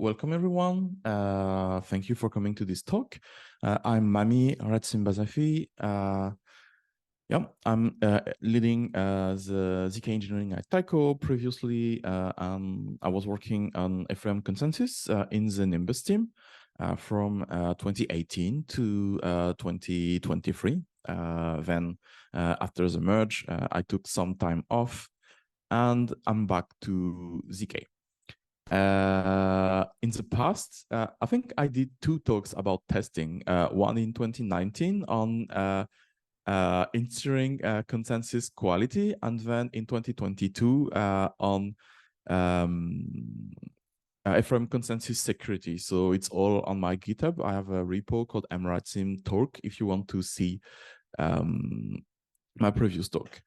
welcome everyone. Thank you for coming to this talk. I'm Mamy Ratsimbazafy. I'm leading the ZK engineering at Taiko. Previously, I was working on Ethereum consensus in the Nimbus team from 2018 to 2023. Then after the merge, I took some time off and I'm back to ZK. In the past, I think I did 2 talks about testing, one in 2019 on ensuring consensus quality, and then in 2022 on Ethereum consensus security. So it's all on my GitHub. I have a repo called Mamy talk if you want to see my previous talk.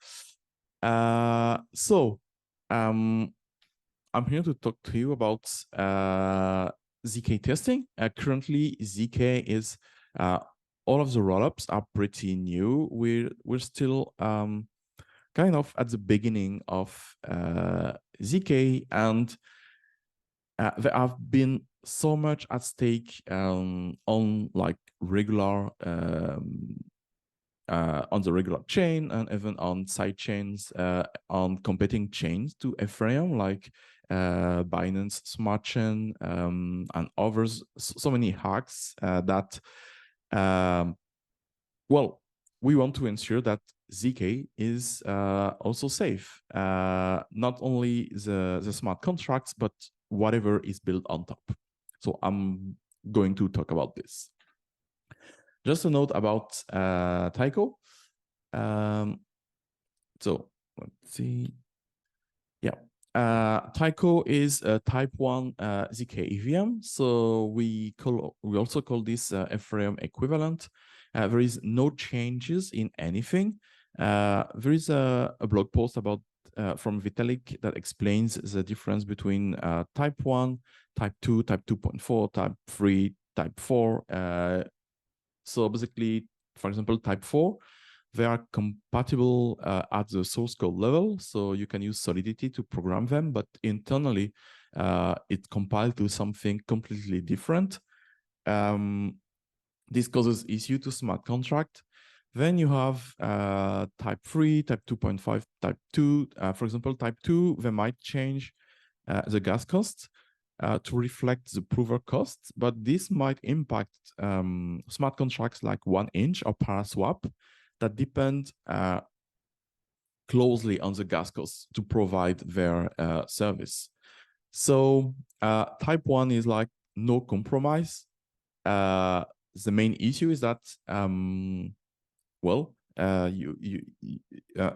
I'm here to talk to you about ZK testing. Currently, ZK is all of the rollups are pretty new. We're still kind of at the beginning of ZK, and there have been so much at stake on like regular on the regular chain and even on side chains on competing chains to Ethereum, like Binance Smart Chain and others. So many hacks that, well, we want to ensure that ZK is also safe. Not only the smart contracts, but whatever is built on top. So I'm going to talk about this. Just a note about Taiko. So let's see. Yeah, Taiko is a type 1 ZK EVM. So we also call this Ethereum equivalent. There is no changes in anything. There is a blog post about from Vitalik that explains the difference between type 1, type 2, type 2.4, type 3, type 4. So basically, for example, type 4, they are compatible at the source code level. So you can use Solidity to program them, but internally, it compiled to something completely different. This causes issue to smart contract. Then you have type 3, type 2.5, type 2. For example, type 2, they might change the gas cost to reflect the prover costs, but this might impact smart contracts like 1inch or Paraswap that depend closely on the gas costs to provide their service. So type 1 is like no compromise. The main issue is that,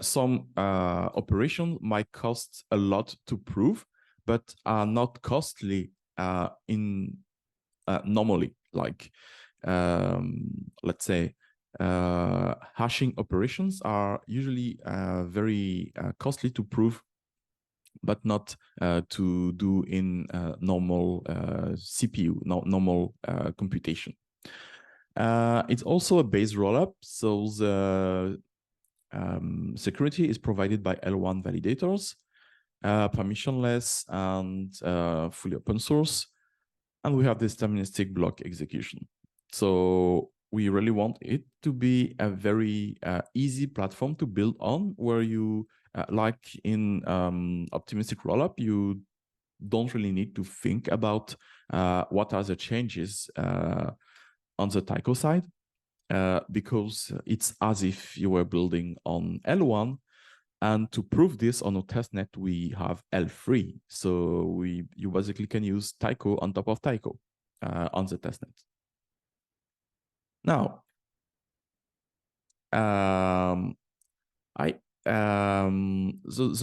some operation might cost a lot to prove, but are not costly normally. Like, let's say, hashing operations are usually very costly to prove, but not to do in normal CPU, normal computation. It's also a base rollup, so the security is provided by L1 validators, permissionless and fully open source, and we have this deterministic block execution. So we really want it to be a very easy platform to build on, where you, like in optimistic rollup, you don't really need to think about what are the changes on the Taiko side, because it's as if you were building on L1. And to prove this on a testnet, we have L3. So you basically can use Taiko on top of Taiko on the testnet. Now, the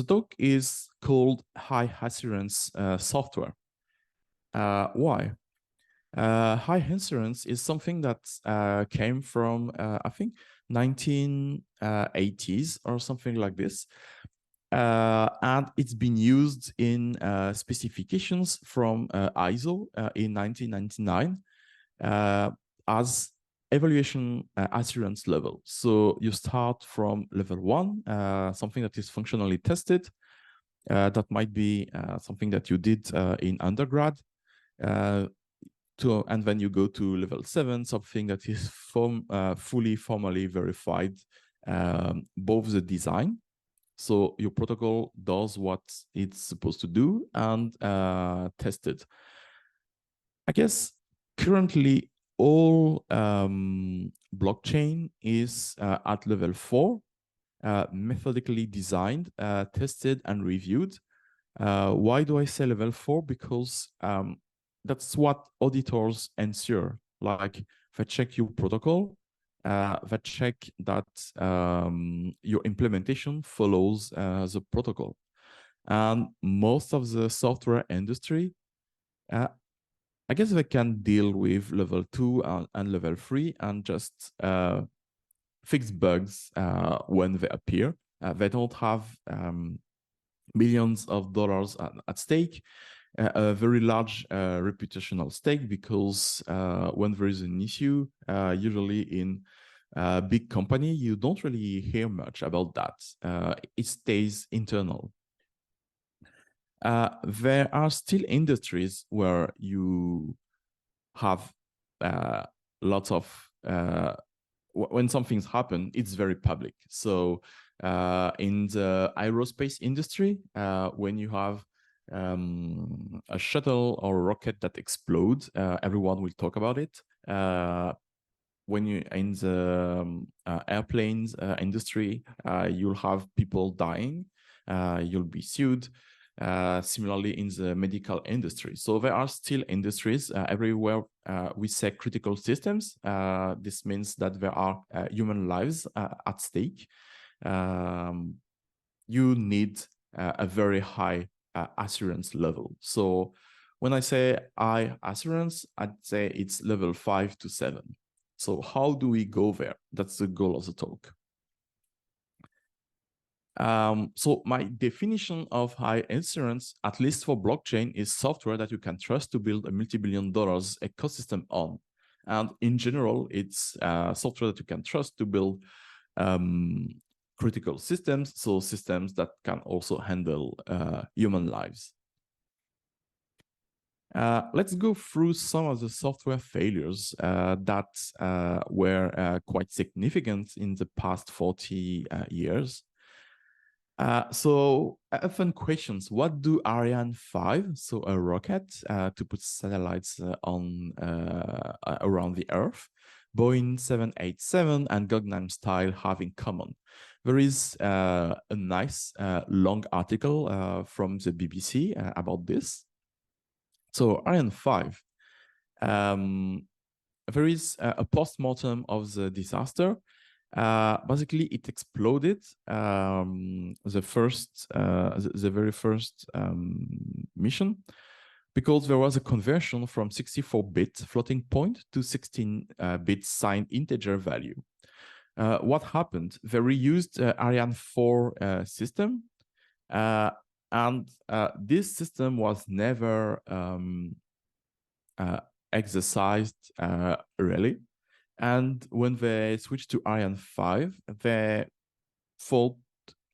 talk is called high assurance software. Why? High assurance is something that came from, I think, 1980s or something like this. And it's been used in specifications from ISO in 1999 as evaluation assurance level. So you start from level 1, something that is functionally tested. That might be something that you did in undergrad. And then you go to level 7, something that is fully formally verified, both the design, so your protocol does what it's supposed to do, and tested. I guess currently all blockchain is at level 4, methodically designed, tested, and reviewed. Why do I say level 4? Because that's what auditors ensure. Like, they check your protocol, they check that your implementation follows the protocol. And most of the software industry, I guess they can deal with level 2 and level 3 and just fix bugs when they appear. They don't have millions of dollars at stake, a very large reputational stake, because when there is an issue, usually in a big company, you don't really hear much about that. It stays internal. There are still industries where you have lots of when something's happen, it's very public. So in the aerospace industry, when you have a shuttle or a rocket that explodes, everyone will talk about it. When you in the airplanes industry, you'll have people dying, you'll be sued. Similarly in the medical industry. So there are still industries everywhere we say critical systems. This means that there are human lives at stake. You need a very high assurance level. So when I say high assurance, I'd say it's level 5 to 7. So how do we go there? That's the goal of the talk. So my definition of high assurance, at least for blockchain, is software that you can trust to build a multi-billion-dollar ecosystem on. And in general, it's software that you can trust to build critical systems, so systems that can also handle human lives. Let's go through some of the software failures that were quite significant in the past 40 years. So often questions, what do Ariane 5, so a rocket to put satellites on around the Earth, Boeing 787 and Gangnam Style have in common? There is a nice long article from the BBC about this. So Ariane 5, there is a post-mortem of the disaster. Basically, it exploded the very first mission, because there was a conversion from 64-bit floating point to 16-bit signed integer value. What happened? They reused Ariane 4 system, and this system was never exercised really. And when they switched to Ariane 5, they thought,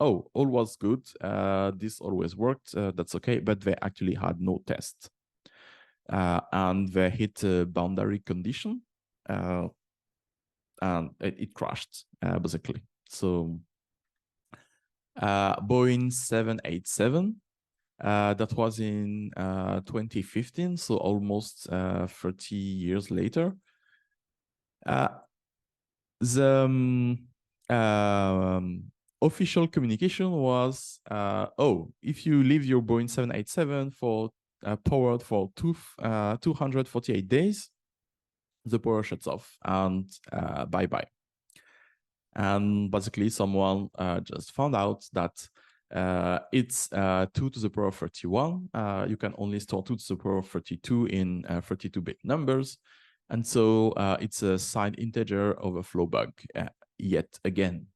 oh, all was good. This always worked. That's okay. But they actually had no test. And they hit a boundary condition. And it crashed, basically. So Boeing 787, that was in 2015, so almost 30 years later. The official communication was, oh, if you leave your Boeing 787 for powered for 248 days, the power shuts off and bye-bye. And basically someone just found out that it's 2 to the power of 31. You can only store 2 to the power of 32 in 32-bit numbers. And so it's a signed integer overflow bug yet again.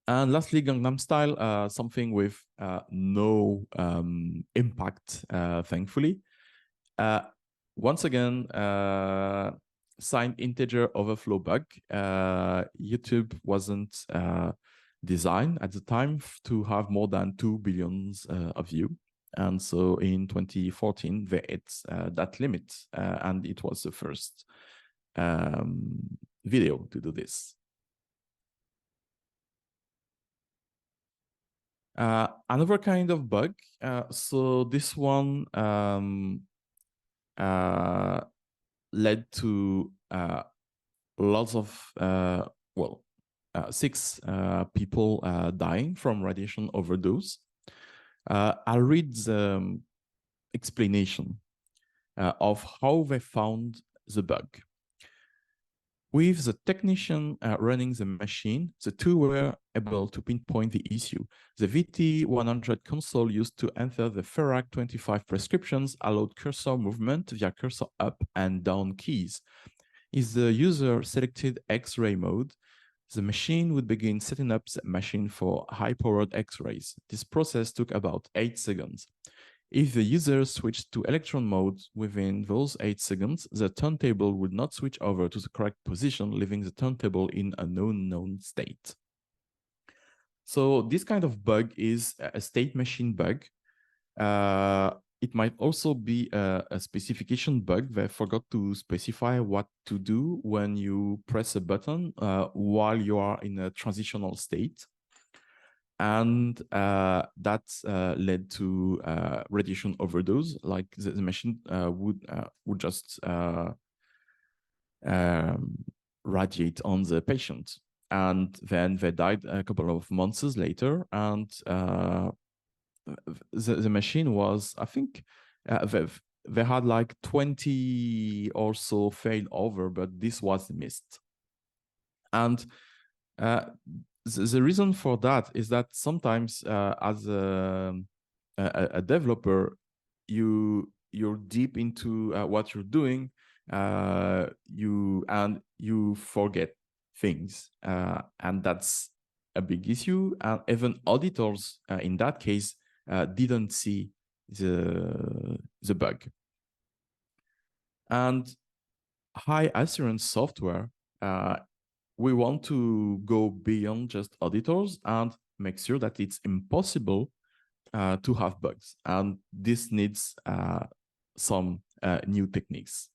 And lastly, Gangnam Style, something with no impact, thankfully. Once again, signed integer overflow bug. YouTube wasn't designed at the time to have more than 2 billion of views. And so in 2014, they hit that limit, and it was the first video to do this. Another kind of bug. So this one led to lots of, 6 people dying from radiation overdose. I'll read the explanation of how they found the bug. With the technician running the machine, the two were able to pinpoint the issue. The VT100 console used to enter the Ferrac 25 prescriptions allowed cursor movement via cursor up and down keys. If the user selected X-ray mode, the machine would begin setting up the machine for high-powered X-rays. This process took about 8 seconds. If the user switched to electron mode within those 8 seconds, the turntable would not switch over to the correct position, leaving the turntable in an unknown state. So this kind of bug is a state machine bug. It might also be a specification bug. They forgot to specify what to do when you press a button while you are in a transitional state. And that led to radiation overdose. Like the machine would just radiate on the patient, and then they died a couple of months later. And the machine was, I think, they had like 20 or so failed over, but this was missed. And the reason for that is that sometimes as a developer, you're deep into what you're doing, you forget things, and that's a big issue. And even auditors in that case didn't see the bug. And high assurance software, we want to go beyond just auditors and make sure that it's impossible to have bugs. And this needs some new techniques.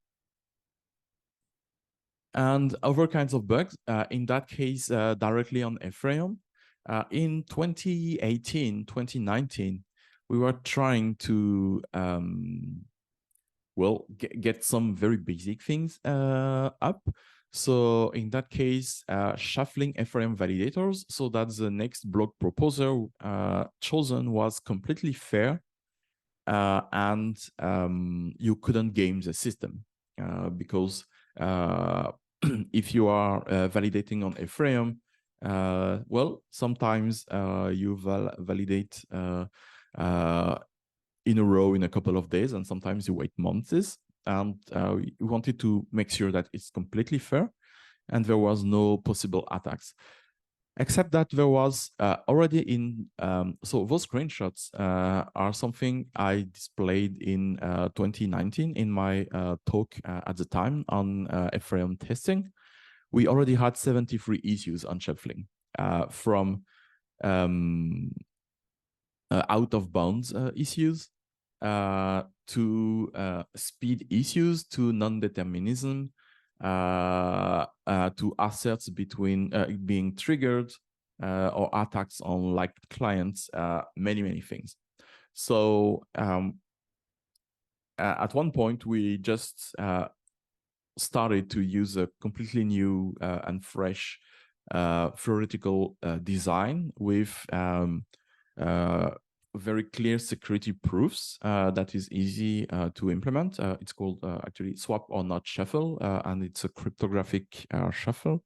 And other kinds of bugs, in that case, directly on Ephraim. In 2018, 2019, we were trying to get some very basic things up. So in that case, shuffling Ephraim validators so that the next block proposal chosen was completely fair, and you couldn't game the system because if you are validating on Ephraim, sometimes you validate in a row in a couple of days, and sometimes you wait months. And we wanted to make sure that it's completely fair and there was no possible attacks. Except that there was already in, so those screenshots are something I displayed in 2019 in my talk at the time on Ephraim testing. We already had 73 issues on shuffling from out of bounds issues to speed issues, to non-determinism, to asserts between being triggered or attacks on like clients, many things. So at one point we just started to use a completely new and fresh theoretical design with very clear security proofs that is easy to implement. It's called actually swap or not shuffle, and it's a cryptographic shuffle.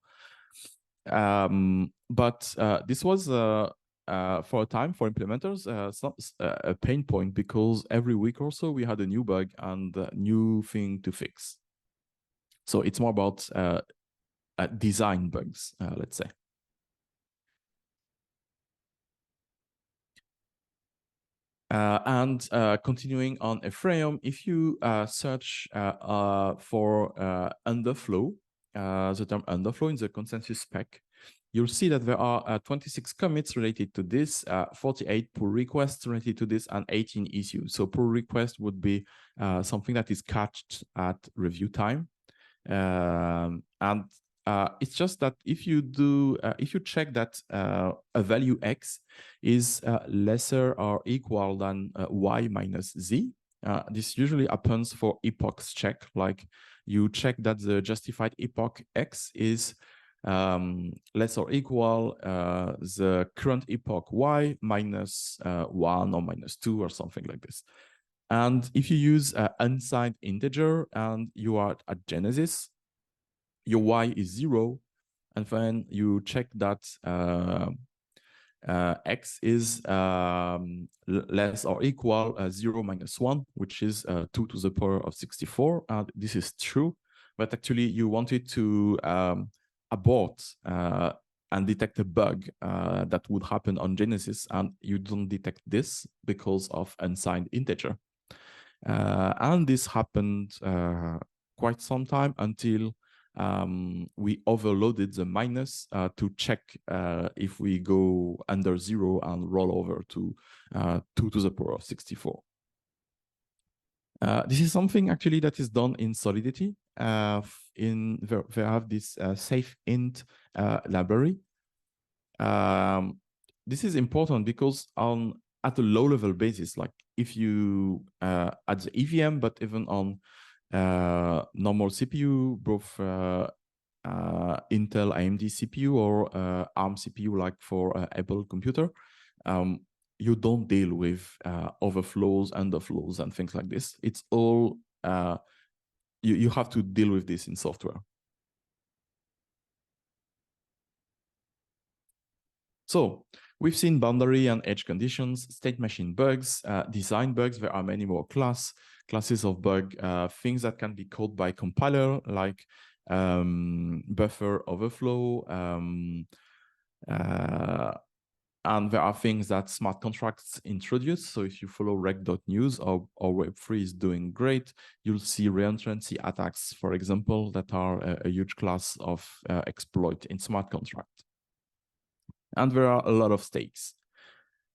But this was for a time for implementers a pain point, because every week or so we had a new bug and a new thing to fix. So it's more about design bugs, let's say. And continuing on Ephraim, if you search for underflow, the term underflow in the consensus spec, you'll see that there are 26 commits related to this, 48 pull requests related to this, and 18 issues. So pull request would be something that is catched at review time. And it's just that if you check that a value X is lesser or equal than Y minus Z, this usually happens for epochs check. Like you check that the justified epoch X is less or equal the current epoch Y minus 1 or minus 2 or something like this. And if you use unsigned integer and you are at Genesis, your Y is 0, and then you check that X is less or equal 0 minus 1, which is 2 to the power of 64. This is true, but actually you wanted to abort and detect a bug that would happen on Genesis, and you don't detect this because of unsigned integer. And this happened quite some time until we overloaded the minus to check if we go under 0 and roll over to 2 to the power of 64. This is something actually that is done in Solidity. They have this safe int library. This is important because at a low level basis, like if you at the EVM, but even on normal CPU, both Intel AMD CPU or ARM CPU, like for Apple computer, you don't deal with overflows, underflows, and things like this. It's all you have to deal with this in software. So we've seen boundary and edge conditions, state machine bugs, design bugs. There are many more classes of bug, things that can be caught by compiler, like buffer overflow. And there are things that smart contracts introduce. So if you follow rec.news or Web3 is doing great, you'll see reentrancy attacks, for example, that are a huge class of exploit in smart contract. And there are a lot of stakes.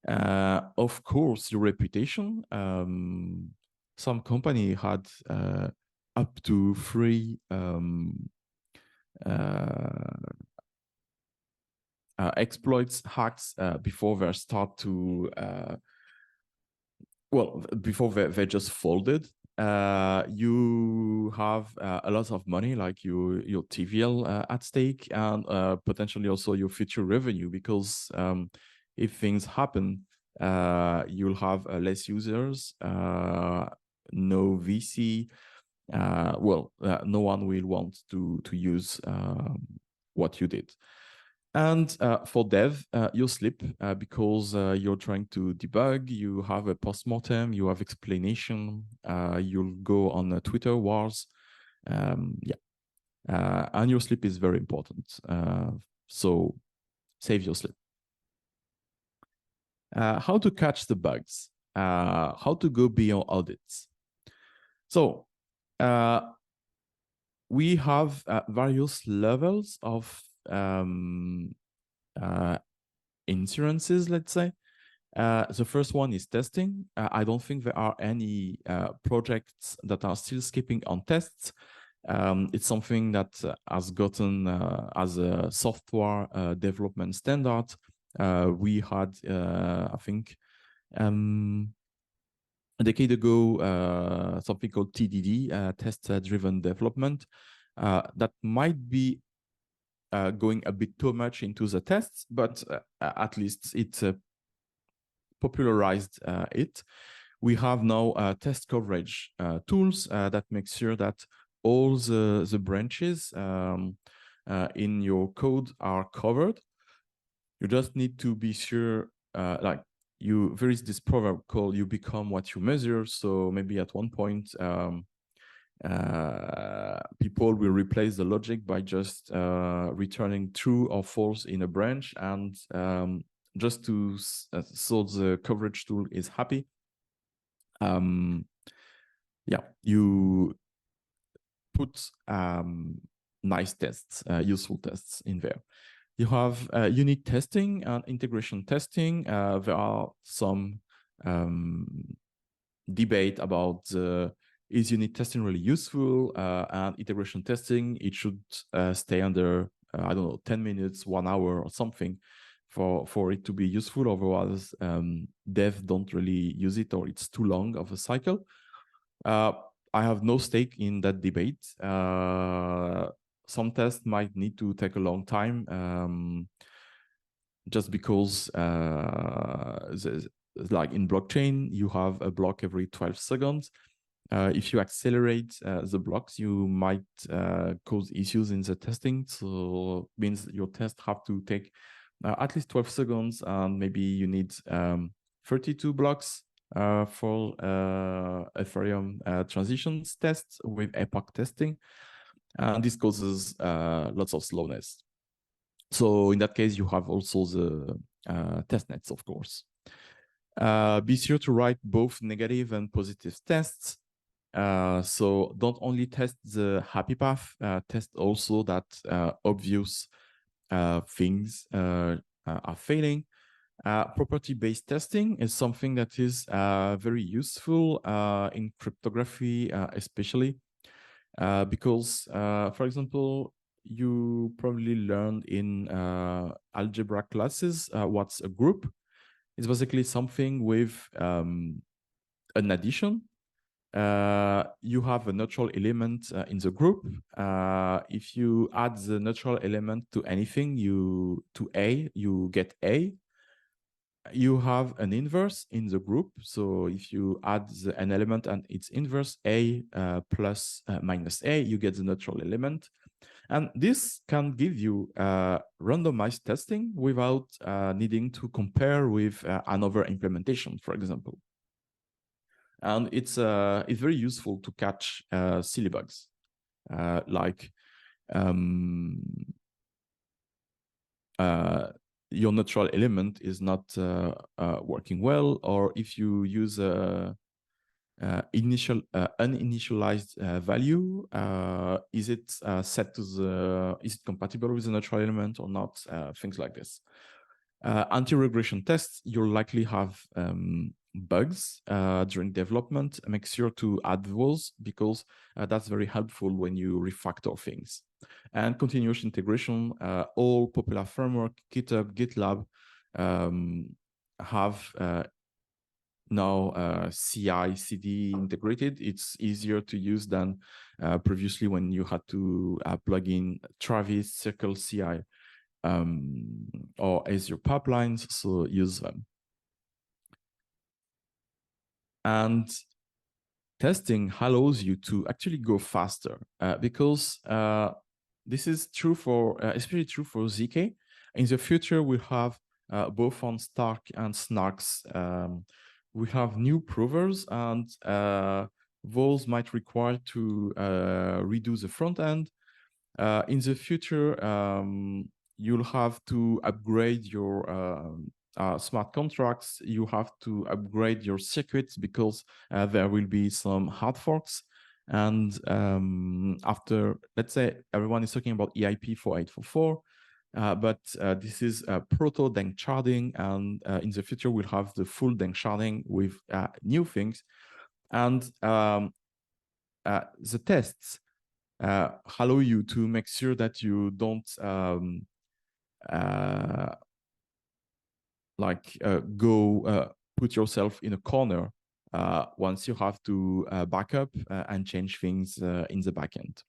Of course, your reputation. Some company had up to 3 exploits, hacks before they start to before they just folded. You have a lot of money, like your TVL at stake, and potentially also your future revenue, because if things happen, you'll have less users, no VC. No one will want to use what you did. And for dev, you'll slip because you're trying to debug, you have a postmortem, you have explanation, you'll go on Twitter wars. And your slip is very important. So save your slip. How to catch the bugs, how to go beyond audits. So we have various levels of insurances, let's say. The first one is testing. I don't think there are any projects that are still skipping on tests. It's something that has gotten as a software development standard. We had, I think, a decade ago, something called TDD, test-driven development, that might be going a bit too much into the tests, but at least it popularized it. We have now test coverage tools that make sure that all the branches in your code are covered. You just need to be sure, there is this proverb called "you become what you measure." So maybe at one point, people will replace the logic by just returning true or false in a branch, and just to so the coverage tool is happy. You put nice tests, useful tests in there. You have unit testing and integration testing. There are some debate about is unit testing really useful, and integration testing, it should stay under, I don't know, 10 minutes, 1 hour or something for it to be useful. Otherwise, dev don't really use it, or it's too long of a cycle. I have no stake in that debate. Some tests might need to take a long time, just because like in blockchain, you have a block every 12 seconds. If you accelerate the blocks, you might cause issues in the testing. So means your tests have to take at least 12 seconds, and maybe you need 32 blocks for Ethereum transitions tests with epoch testing. And this causes lots of slowness. So in that case, you have also the testnets, of course. Be sure to write both negative and positive tests. So don't only test the happy path, test also that obvious things are failing. Property-based testing is something that is very useful in cryptography, especially because, for example, you probably learned in algebra classes what's a group. It's basically something with an addition. You have a neutral element in the group. If you add the neutral element to anything, to A, you get A. You have an inverse in the group. So if you add an element and its inverse, A plus minus A, you get the neutral element. And this can give you randomized testing without needing to compare with another implementation, for example. And it's very useful to catch silly bugs, like your neutral element is not working well, or if you use a uninitialized value, is it set to is it compatible with the neutral element or not? Things like this. Anti-regression tests, you'll likely have bugs during development. Make sure to add those, because that's very helpful when you refactor things. And continuous integration, all popular framework, GitHub, GitLab, have now CI/CD integrated. It's easier to use than previously when you had to plug in Travis, Circle CI, or Azure pipelines, so use them. And testing allows you to actually go faster because this is true for, especially true for ZK. In the future, we'll have both on Stark and Snarks, we have new provers, and those might require to redo the front end. In the future, you'll have to upgrade your smart contracts. You have to upgrade your circuits, because there will be some hard forks. And after, let's say, everyone is talking about EIP 4844, but this is proto danksharding, and in the future we'll have the full danksharding with new things. And the tests allow you to make sure that you don't go put yourself in a corner once you have to back up and change things in the backend.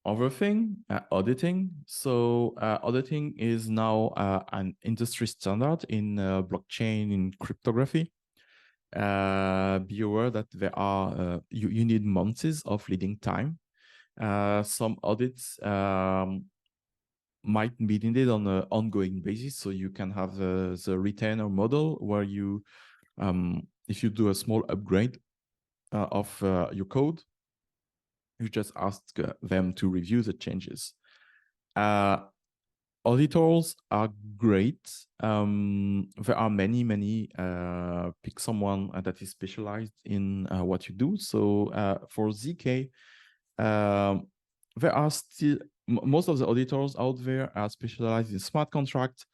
Other thing, auditing. So auditing is now an industry standard in blockchain, in cryptography. Be aware that there are you need months of leading time. Some audits might be needed on an ongoing basis, so you can have the retainer model where you, if you do a small upgrade of your code, you just ask them to review the changes. Auditors are great. There are many. Pick someone that is specialized in what you do. So for ZK, there are still most of the auditors out there are specialized in smart contracts.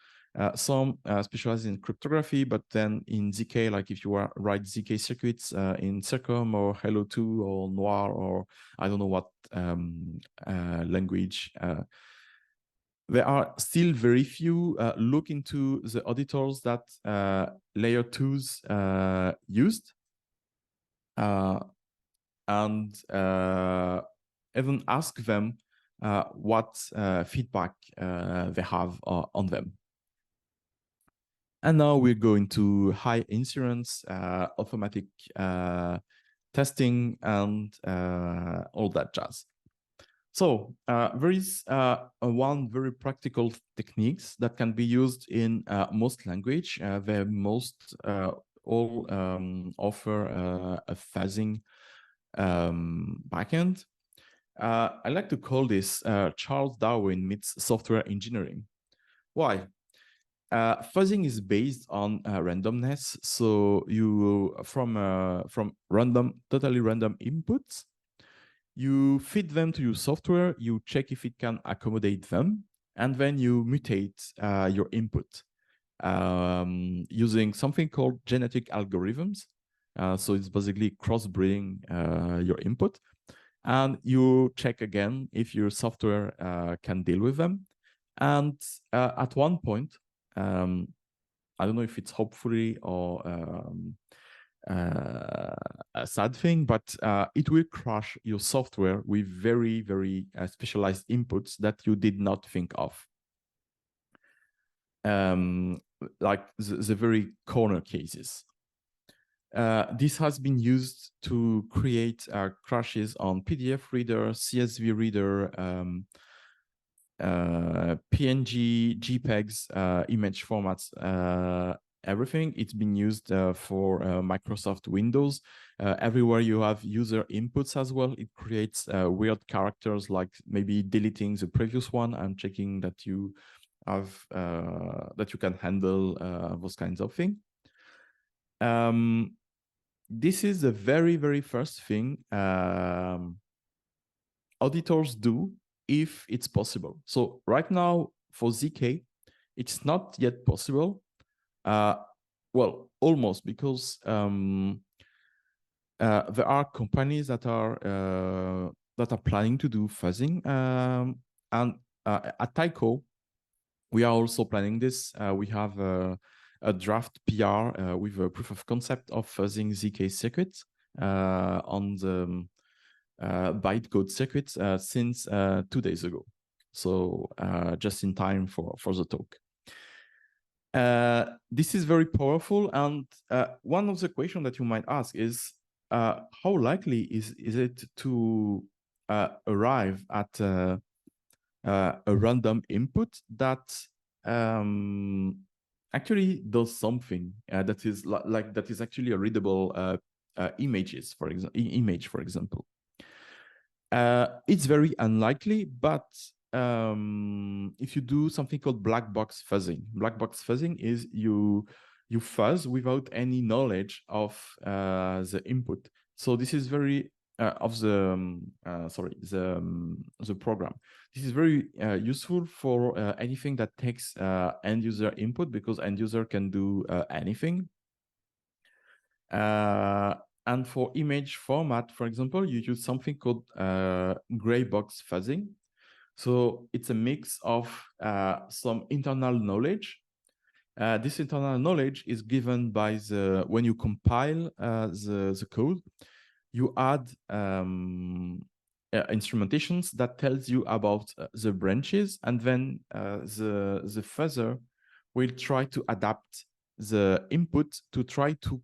Some specialize in cryptography, but then in ZK, like if you write ZK circuits in Circom or Hello 2 or Noir or I don't know what language. There are still very few look into the auditors that layer 2s used. And even ask them what feedback they have on them. And now we're going to high insurance, automatic testing, and all that jazz. So there is one very practical techniques that can be used in most language. They most all offer a fuzzing backend. I like to call this Charles Darwin meets software engineering. Why? Fuzzing is based on randomness. So you from totally random inputs, you feed them to your software, you check if it can accommodate them, and then you mutate your input using something called genetic algorithms. So it's basically crossbreeding your input. And you check again if your software can deal with them. And at one point, I don't know if it's hopefully or a sad thing, but it will crash your software with very specialized inputs that you did not think of. Like the very corner cases. This has been used to create crashes on PDF reader, CSV reader, PNG, JPEGs, image formats, everything. It's been used for Microsoft Windows. Everywhere you have user inputs as well, it creates weird characters, like maybe deleting the previous one and checking that you have that you can handle those kinds of things. This is the very first thing auditors do if it's possible. So right now for ZK, it's not yet possible. Well, almost, because there are companies that are planning to do fuzzing, and at Taiko, we are also planning this. We have a draft PR with a proof of concept of fuzzing ZK circuits on the bytecode circuits since 2 days ago. So just in time for the talk. This is very powerful, and one of the questions that you might ask is, how likely is it to arrive at a random input that actually does something that is that is actually a readable image, for example. It's very unlikely, but if you do something called black box fuzzing is you fuzz without any knowledge of the input. So this is very of the the program. This is very useful for anything that takes end user input, because end user can do anything. And for image format, for example, you use something called gray box fuzzing. So it's a mix of some internal knowledge. This internal knowledge is given by when you compile the code, you add instrumentations that tells you about the branches, and then the fuzzer will try to adapt the input to try to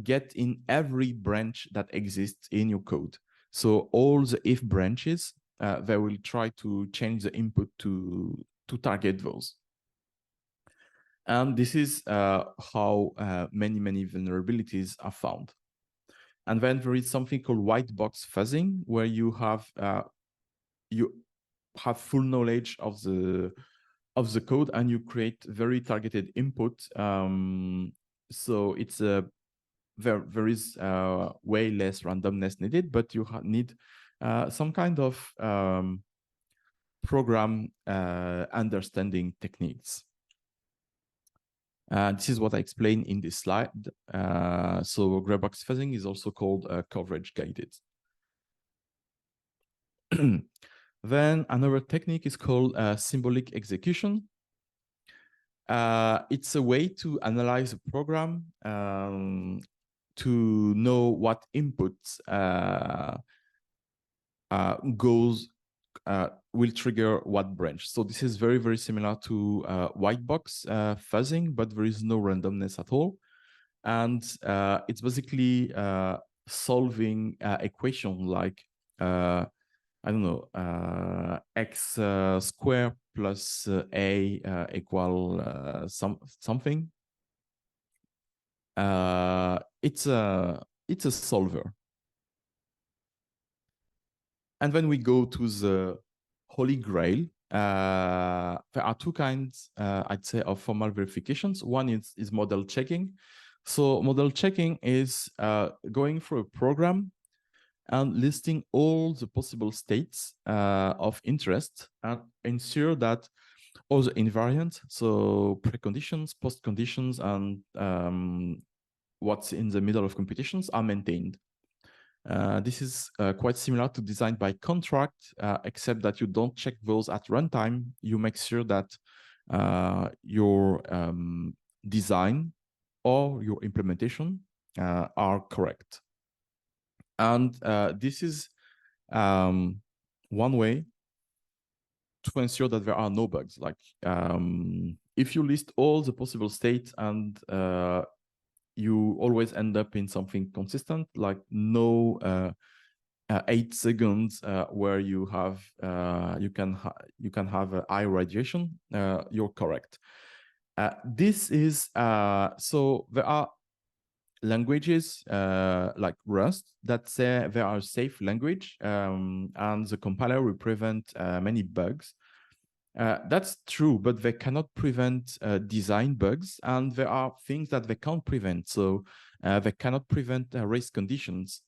get in every branch that exists in your code. So all the if branches, they will try to change the input to target those. And this is how many vulnerabilities are found. And then there is something called white box fuzzing, where you have full knowledge of the of the code, and you create very targeted input. So it's a there is way less randomness needed, but you need some kind of program understanding techniques. This is what I explained in this slide. So gray box fuzzing is also called coverage guided. Then another technique is called symbolic execution. It's a way to analyze a program to know what inputs will trigger what branch. So this is very, very similar to white box fuzzing, but there is no randomness at all. And it's basically solving equation like, I don't know, x square plus a equal something. It's a solver. And when we go to the Holy Grail, there are two kinds, I'd say, of formal verifications. One is model checking. So model checking is going through a program and listing all the possible states of interest and ensure that all the invariants, so preconditions, postconditions, and what's in the middle of computations are maintained. This is quite similar to design by contract, except that you don't check those at runtime. You make sure that your design or your implementation are correct. And this is one way to ensure that there are no bugs. Like if you list all the possible states and you always end up in something consistent, like no 8 seconds where you have you can have a high radiation. You're correct. This is so there are languages like Rust that say they are a safe language, and the compiler will prevent many bugs. That's true, but they cannot prevent design bugs, and there are things that they can't prevent. So they cannot prevent race conditions.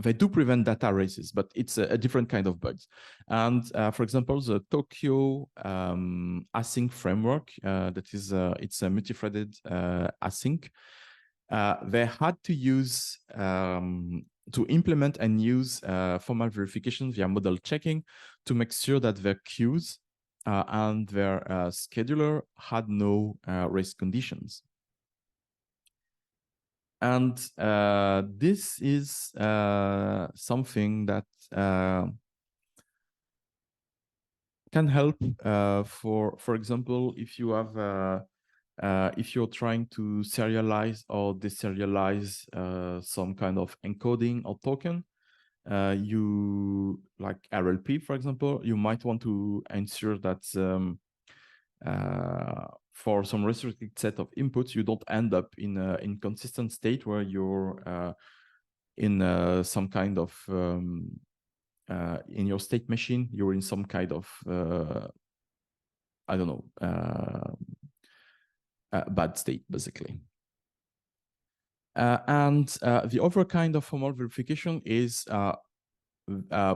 They do prevent data races, but it's a different kind of bugs. And for example, the Tokyo async framework, that is, it's a multi-threaded async. They had to use to implement and use formal verification via model checking to make sure that their queues and their scheduler had no race conditions. And this is something that can help for example, if you have if you're trying to serialize or deserialize some kind of encoding or token, you like RLP, for example, you might want to ensure that for some restricted set of inputs, you don't end up in an inconsistent state where you're in some kind of in your state machine, you're in some kind of I don't know, bad state, basically. And the other kind of formal verification is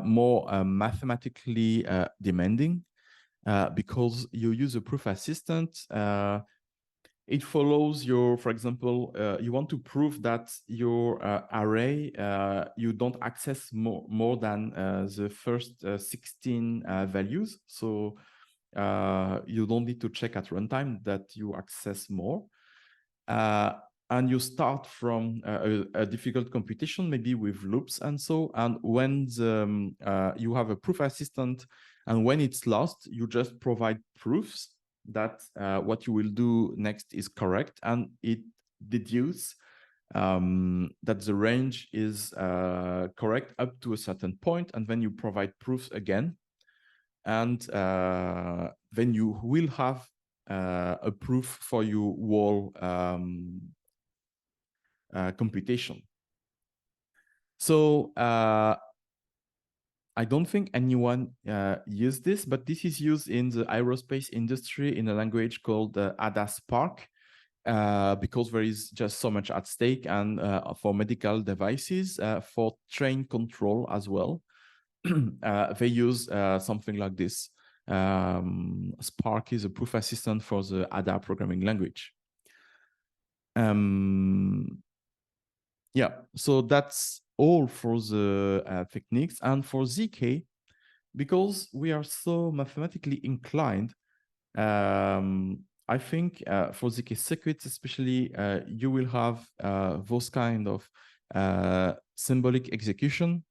more mathematically demanding because you use a proof assistant. It follows your, for example, you want to prove that your array, you don't access more than the first 16 values. So you don't need to check at runtime that you access more. And you start from a difficult computation, maybe with loops and so. And when you have a proof assistant, and when it's lost, you just provide proofs that what you will do next is correct, and it deduces that the range is correct up to a certain point, and then you provide proofs again, and then you will have a proof for your whole computation. So I don't think anyone used this, but this is used in the aerospace industry in a language called ADA Spark, because there is just so much at stake, and for medical devices, for train control as well, they use something like this. Spark is a proof assistant for the ADA programming language. Yeah, so that's all for the techniques. And for ZK, because we are so mathematically inclined, I think for ZK circuits especially, you will have those kind of symbolic execution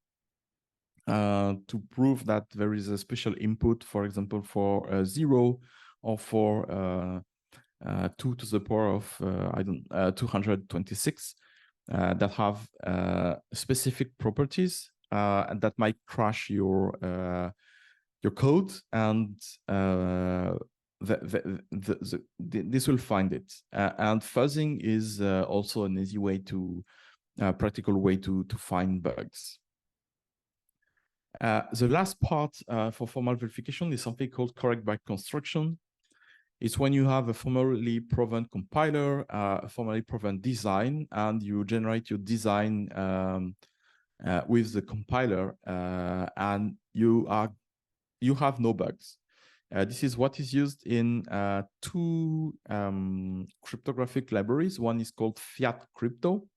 to prove that there is a special input, for example, for 0 or for 2 to the power of 226 that have specific properties and that might crash your code, and this will find it. And fuzzing is also an easy way to practical way to find bugs. The last part for formal verification is something called correct by construction. It's when you have a formally proven compiler, a formally proven design, and you generate your design with the compiler, and you have no bugs. This is what is used in two cryptographic libraries. One is called Fiat Crypto,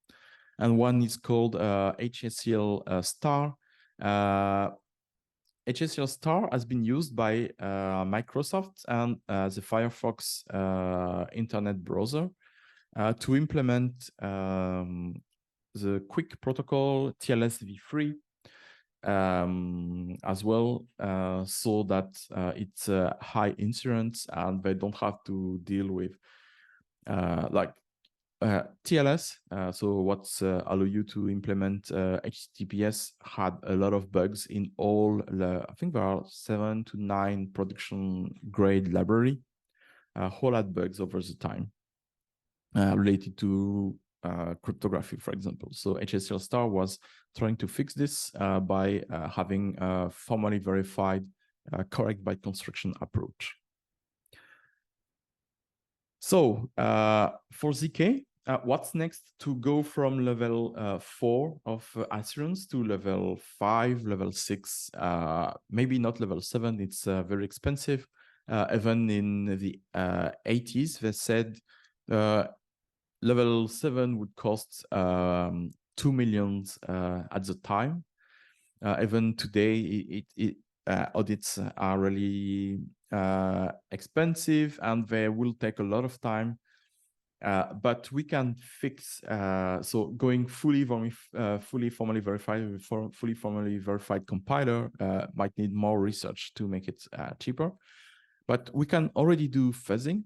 and one is called HSCL Star. HSCL Star has been used by Microsoft and the Firefox internet browser to implement the quick protocol TLS v3 as well, so that it's high insurance and they don't have to deal with like TLS. So what's allow you to implement HTTPS had a lot of bugs in all I think there are 7 to 9 production grade library, whole lot bugs over the time related to cryptography, for example. So HSCL Star was trying to fix this by having a formally verified correct byte construction approach. So for ZK, what's next to go from level 4 of assurance to level 5, level 6, maybe not level 7, it's very expensive. Even in the 80s, they said level 7 would cost 2 million at the time. Even today, audits are really expensive and they will take a lot of time. But we can fix, so going fully formally verified compiler might need more research to make it cheaper. But we can already do fuzzing.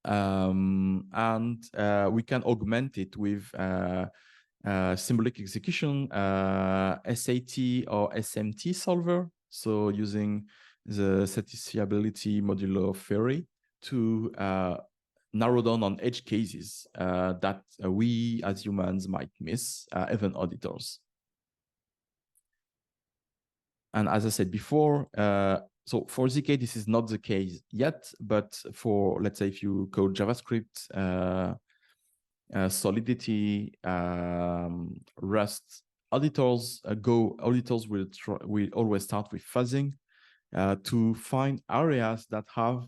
And we can augment it with symbolic execution, SAT or SMT solver. So using the satisfiability modulo theory to narrow down on edge cases that we as humans might miss, even auditors. And as I said before, so for ZK, this is not the case yet, but for, let's say, if you code JavaScript, Solidity, Rust, auditors will always start with fuzzing to find areas that have,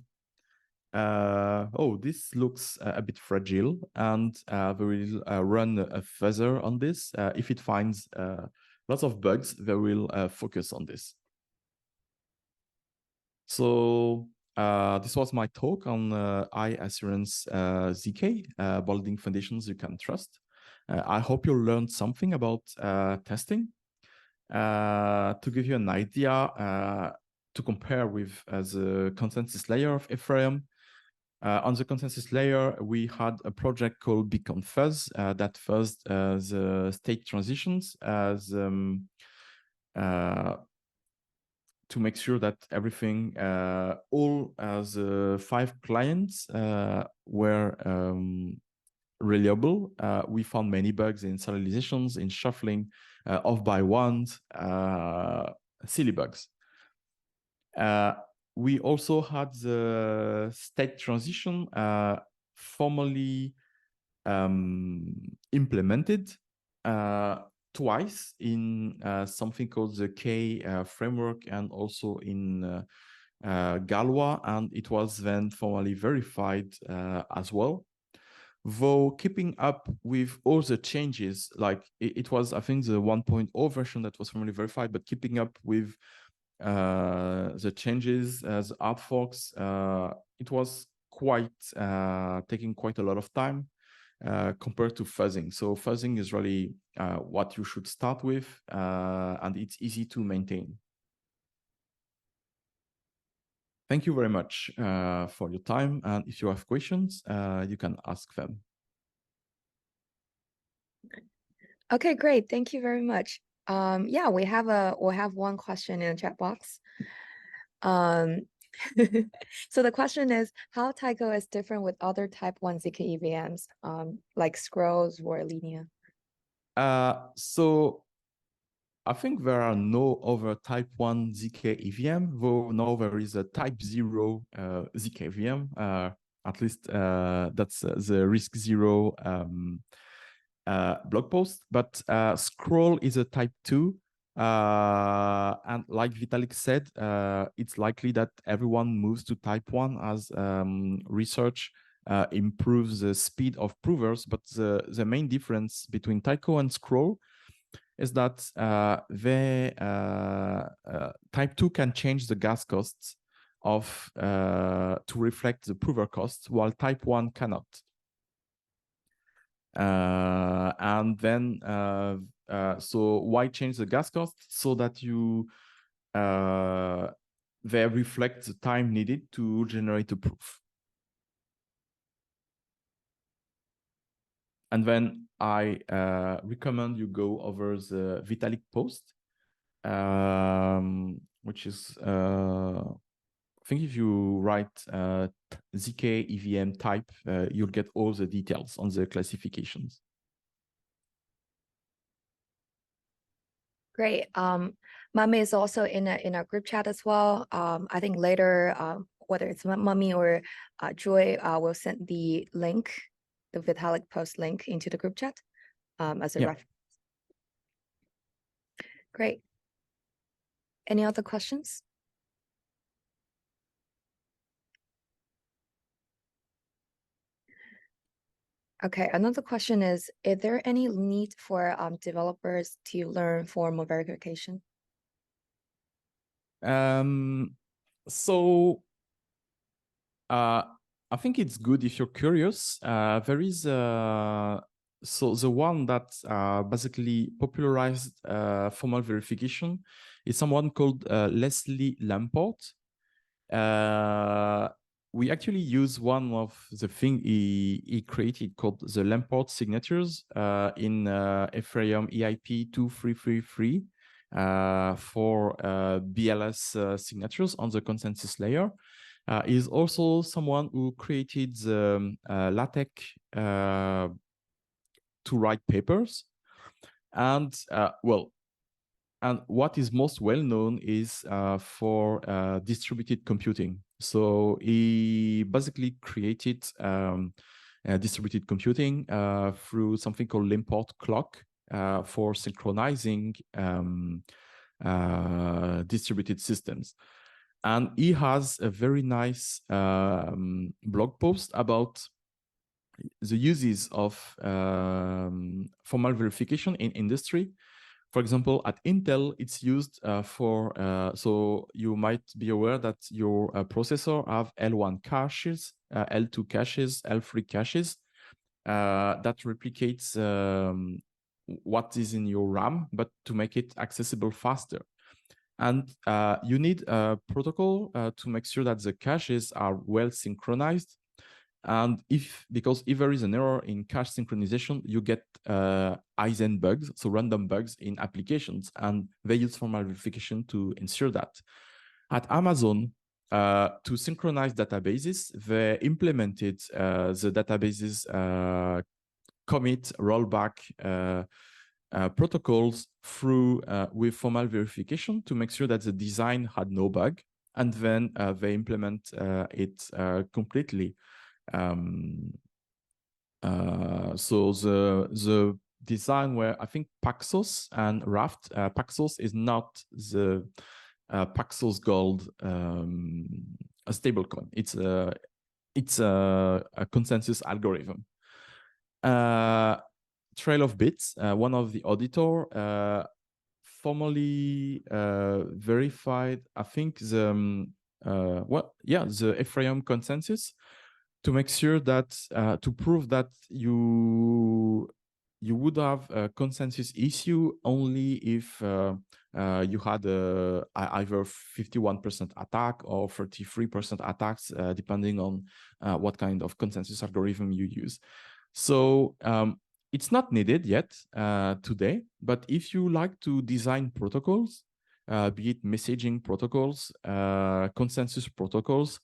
oh, this looks a bit fragile, and they will run a fuzzer on this. If it finds lots of bugs, they will focus on this. So this was my talk on high assurance ZK, building foundations you can trust. I hope you learned something about testing. To give you an idea, to compare with the consensus layer of Ethereum. On the consensus layer, we had a project called Beacon Fuzz that fuzzed the state transitions as to make sure that everything, all the 5 clients were reliable. We found many bugs in serializations, in shuffling, off by ones, silly bugs. We also had the state transition formally implemented twice in something called the K framework and also in Galois, and it was then formally verified as well. Though keeping up with all the changes, like it was, I think, the 1.0 version that was formally verified, but keeping up with the changes as art forks, it was quite taking quite a lot of time compared to fuzzing. So fuzzing is really what you should start with, and it's easy to maintain. Thank you very much for your time, and if you have questions, you can ask them. Okay, great. Thank you very much. Yeah, we'll have one question in the chat box. So the question is, how Taiko is different with other type 1 ZK EVMs, like Scrolls or Linea? So I think there are no other type 1 ZK EVM, though now there is a type 0 ZK EVM. At least that's the risk 0 blog post. But Scroll is a type 2. And like Vitalik said, it's likely that everyone moves to type 1 as research improves the speed of provers. But the main difference between Taiko and Scroll is that type 2 can change the gas costs of to reflect the prover costs, while type 1 cannot. And then so why change the gas cost? So that you they reflect the time needed to generate a proof. And then I recommend you go over the Vitalik post, which is, I think if you write ZK EVM type, you'll get all the details on the classifications. Great. Mamy is also in a group chat as well. I think later, whether it's Mamy or Joy, will send the link, the Vitalik post link into the group chat as a reference. Great. Any other questions? Okay, another question is there any need for developers to learn formal verification? So I think it's good if you're curious. There is so the one that basically popularized formal verification is someone called Leslie Lamport. We actually use one of the thing he created called the Lamport signatures in Ethereum EIP 2333 for BLS signatures on the consensus layer. Is also someone who created the LaTeX to write papers. And and what is most well known is for distributed computing. So he basically created distributed computing through something called Lamport clock for synchronizing distributed systems. And he has a very nice blog post about the uses of formal verification in industry. For example, at Intel, it's used for, so you might be aware that your processor have L1 caches, L2 caches, L3 caches that replicates what is in your RAM, but to make it accessible faster. And you need a protocol to make sure that the caches are well synchronized. And because if there is an error in cache synchronization, you get Eisen bugs, so random bugs in applications, and they use formal verification to ensure that. At Amazon, to synchronize databases, they implemented the databases commit, rollback, protocols through with formal verification to make sure that the design had no bug, and then they implement it completely. So the design where I think Paxos and Raft, Paxos is not the Paxos Gold a stablecoin. It's a consensus algorithm. Trail of Bits, one of the auditor, formally verified, I think the the Ethereum consensus to make sure that to prove that you would have a consensus issue only if you had either 51% attack or 33% attacks, depending on what kind of consensus algorithm you use. So it's not needed yet today, but if you like to design protocols, be it messaging protocols, consensus protocols,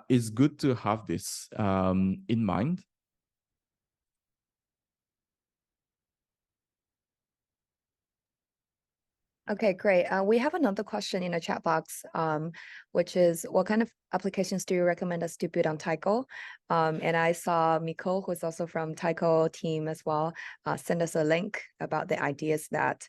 it's good to have this in mind. Okay, great. We have another question in the chat box, which is, what kind of applications do you recommend us to build on Taiko? And I saw Miko, who's also from Taiko team as well, send us a link about the ideas that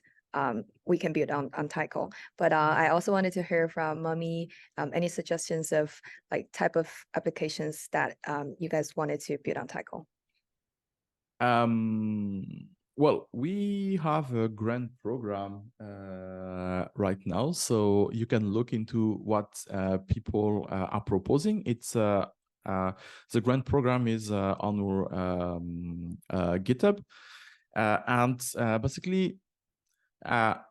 we can build on Taiko. But I also wanted to hear from Mamy, any suggestions of like type of applications that you guys wanted to build on Taiko? Well, we have a grant program right now, so you can look into what people are proposing. It's the grant program is on our GitHub, and basically, the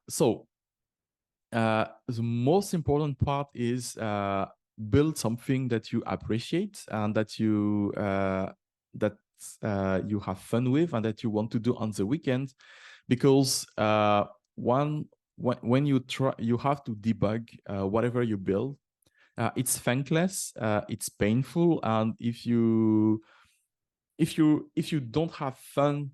most important part is build something that you appreciate and that you you have fun with and that you want to do on the weekend, because when you try, you have to debug whatever you build. It's thankless, it's painful, and if you don't have fun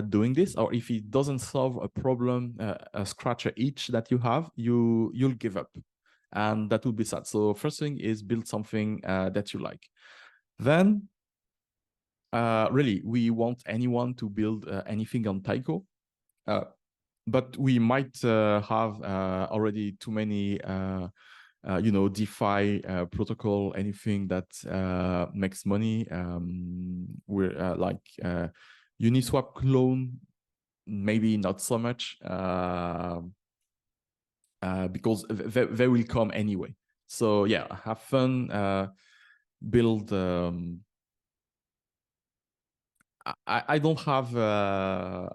doing this, or if it doesn't solve a problem, a scratch itch that you have, you'll give up, and that will be sad. So first thing is build something that you like. Then really, we want anyone to build anything on Taiko, but we might have already too many DeFi protocol, anything that makes money. We're like Uniswap clone, maybe not so much, because they will come anyway. So yeah, have fun, build. I don't have I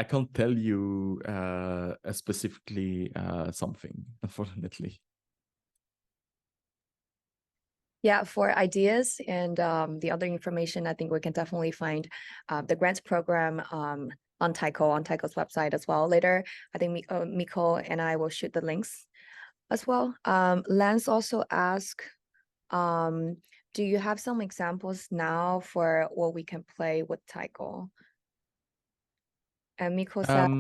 can't tell you specifically something, unfortunately. Yeah, for ideas and the other information, I think we can definitely find the grants program on Taiko's website as well later. I think Miko and I will shoot the links as well. Lance also asked, do you have some examples now for what we can play with Taiko? And Miko said,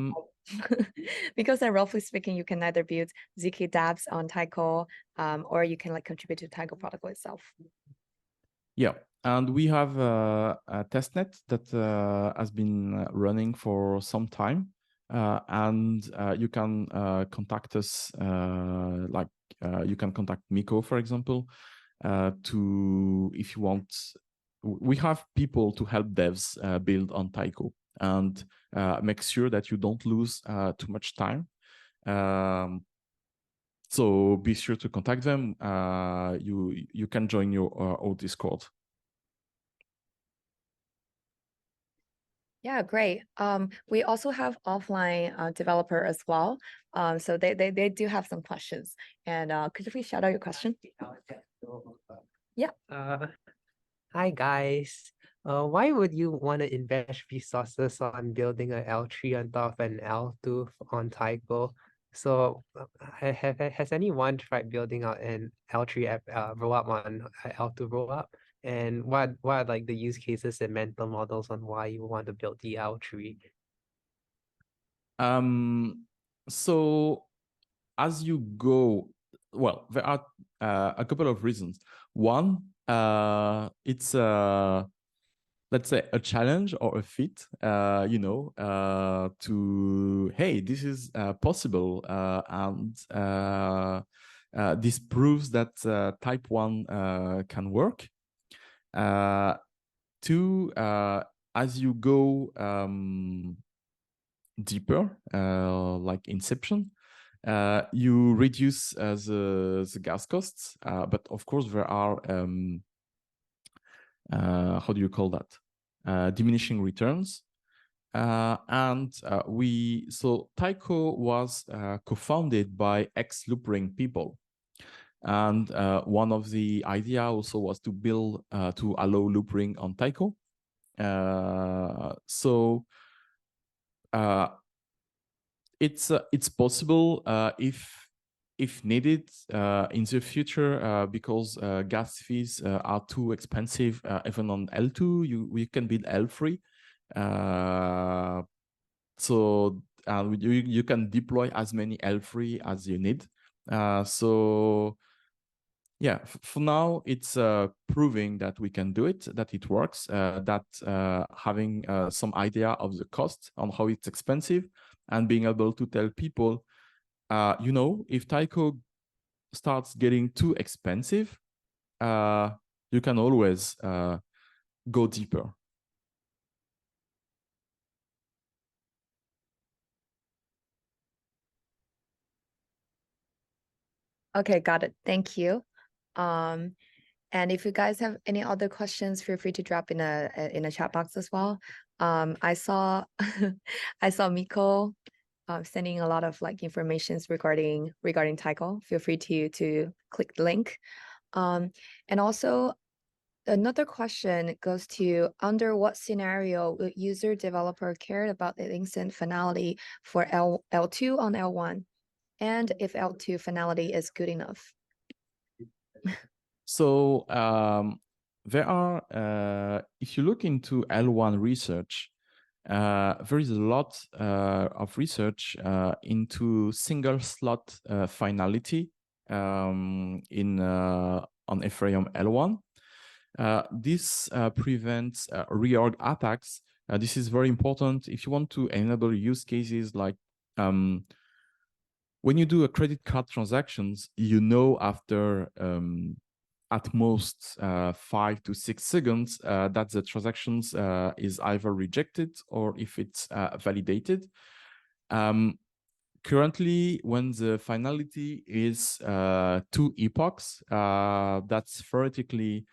because roughly speaking, you can either build ZK dApps on Taiko, or you can like contribute to Taiko protocol itself. Yeah, and we have a testnet that has been running for some time, and you can contact us, you can contact Miko, for example, if you want. We have people to help devs build on Taiko and make sure that you don't lose too much time. So be sure to contact them. You can join our Discord. Yeah, great. We also have offline developer as well. So they do have some questions. And could you please shout out your question? Yeah. Hi guys. Why would you want to invest resources on building an L3 on top of an L2 on Taiko? So has anyone tried building out an L3 rollup on L2 rollup? And what are like the use cases and mental models on why you want to build the L tree? So as you go, well, there are a couple of reasons. One, it's let's say a challenge or a feat, to, hey, this is possible, and this proves that type 1 can work. Two, as you go deeper, like Inception, you reduce the gas costs, but of course there are how do you call that? Diminishing returns. So Taiko was co-founded by ex-Loopring people. And one of the idea also was to build, to allow Loopring on Taiko. It's possible if needed in the future, because gas fees are too expensive, even on L2, you can build L3. So you can deploy as many L3 as you need. So yeah, for now, it's proving that we can do it, that it works, that having some idea of the cost on how it's expensive, and being able to tell people, if Taiko starts getting too expensive, you can always go deeper. Okay, got it. Thank you. And if you guys have any other questions, feel free to drop in a chat box as well. I saw I saw Miko sending a lot of like informations regarding Taiko. Feel free to click the link. And also another question goes to, under what scenario would user developer care about the instant finality for L2 on L1? And if L2 finality is good enough? So there are, if you look into L1 research, there is a lot of research into single slot finality on Ethereum L1. This prevents reorg attacks. This is very important if you want to enable use cases like when you do a credit card transactions, after at most 5 to 6 seconds that the transactions is either rejected or if it's validated. Currently, when the finality is 2 epochs, that's theoretically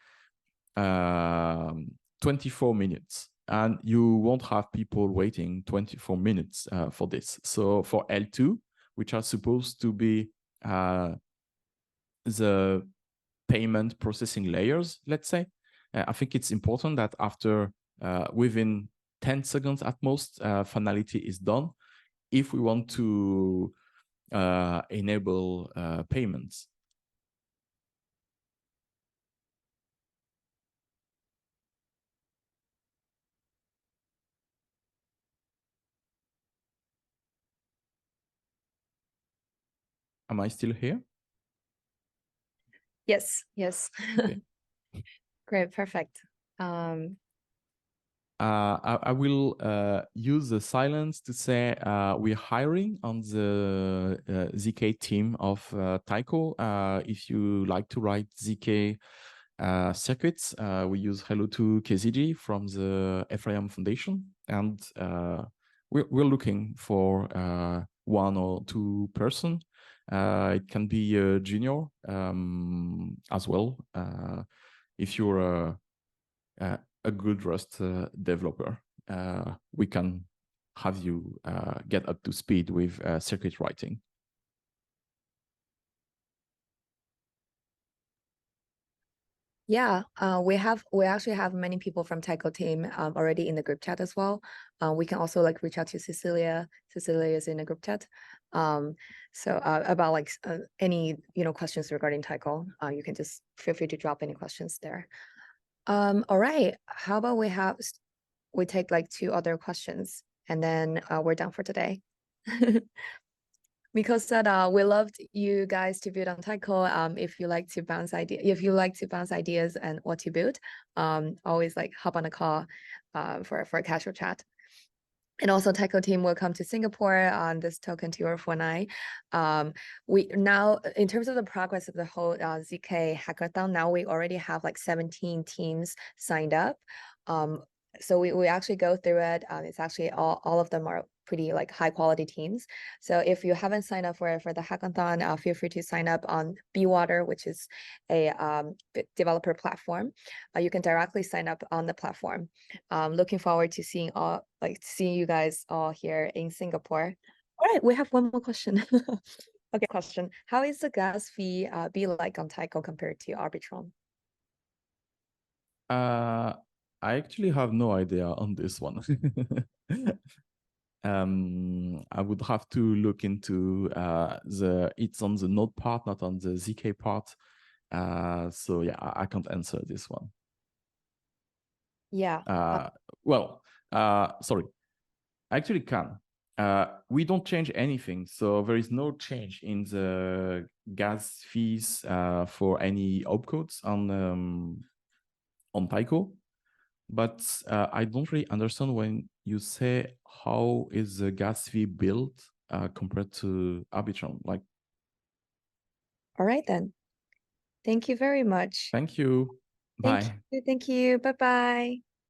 24 minutes. And you won't have people waiting 24 minutes for this. So for L2, which are supposed to be the payment processing layers, let's say, I think it's important that after within 10 seconds at most, finality is done if we want to enable payments. Am I still here? Yes, yes. Okay. Great, perfect. I will use the silence to say we're hiring on the ZK team of Taiko. If you like to write ZK circuits, we use Hello to KZG from the Ethereum Foundation, and we're looking for 1 or 2 person. It can be a junior as well. If you're a good Rust developer, we can have you get up to speed with circuit writing. Yeah, we actually have many people from Taiko team already in the group chat as well. We can also like reach out to Cecilia. Cecilia is in the group chat. So about like any questions regarding Taiko, you can just feel free to drop any questions there. All right. How about we take like 2 other questions and then we're done for today. Because that we loved you guys to build on Taiko. If you like to bounce ideas and what to build, always like hop on a call for a casual chat. And also Taiko team will come to Singapore on this token tour for night. We now, in terms of the progress of the whole ZK Hackathon, now we already have like 17 teams signed up. So we actually go through it. It's actually all of them are pretty like high quality teams. So if you haven't signed up for the hackathon, feel free to sign up on Bewater, which is a developer platform. You can directly sign up on the platform. Looking forward to seeing you guys all here in Singapore. All right, we have one more question. Okay, question. How is the gas fee be like on Taiko compared to Arbitrum? I actually have no idea on this one. I would have to look into it's on the node part, not on the ZK part. So yeah, I can't answer this one. Yeah. Sorry, I actually can. We don't change anything, so there is no change in the gas fees for any opcodes on Taiko. But I don't really understand when you say how is the gas fee built compared to Arbitrum. Like, All right then. Thank you very much. thank you. Bye. Thank you. Bye bye.